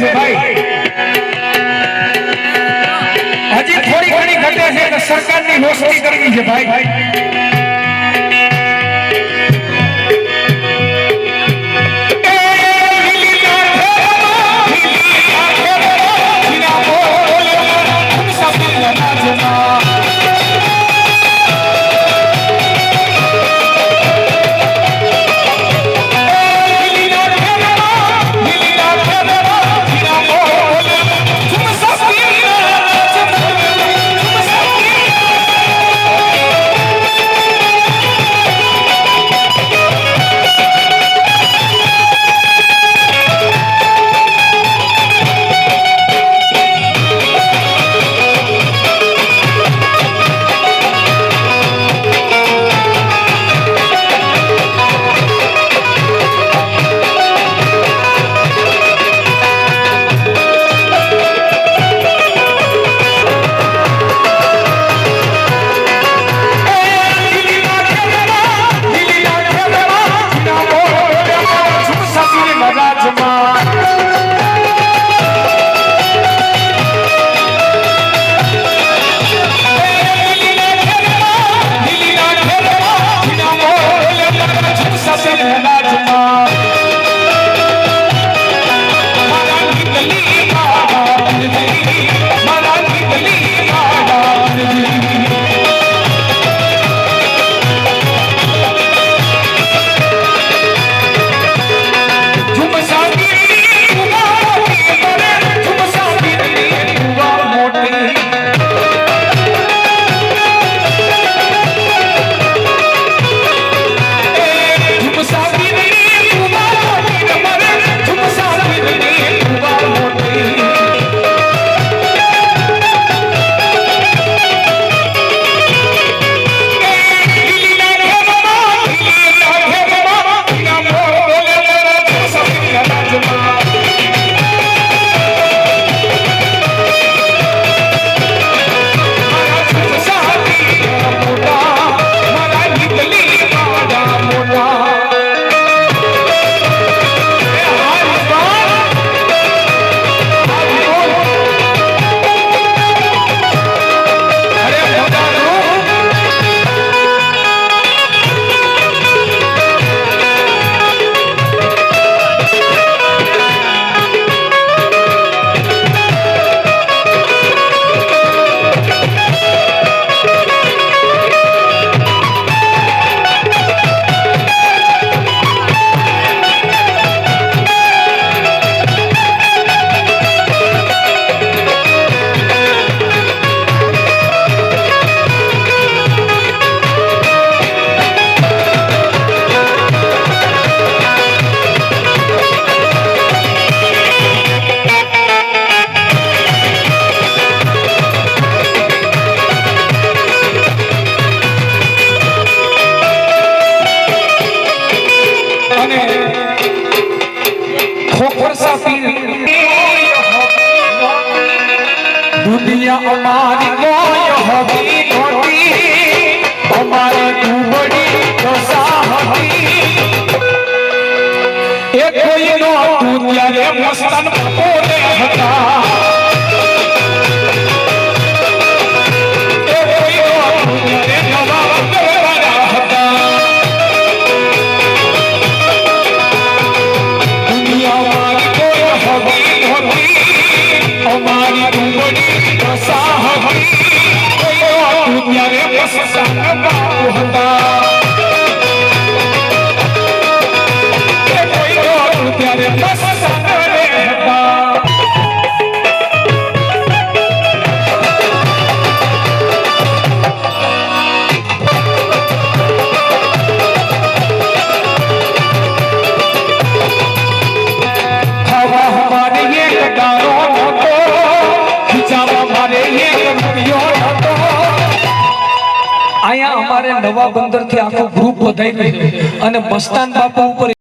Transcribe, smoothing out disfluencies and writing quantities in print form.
છે ભાઈ, હજી થોડી ઘણી ઘટે છે તો સરકારની રોશની કરવી છે ભાઈ। दुनिया हमारी कोई होगी नोटी हमारी तू बड़ी साहबी एक कोई नो तू यारे मस्तन पोले हटा एक कोई नो तू यारे नवाब वाला हटा दुनिया हमारी कोई होगी नोटी हमारी तू बड़ी साहबी तू यारे मस्तन हटा नवा बंदर थी आखो ग्रुप बधाई गई અને મસ્તાન બાપુ ઉપર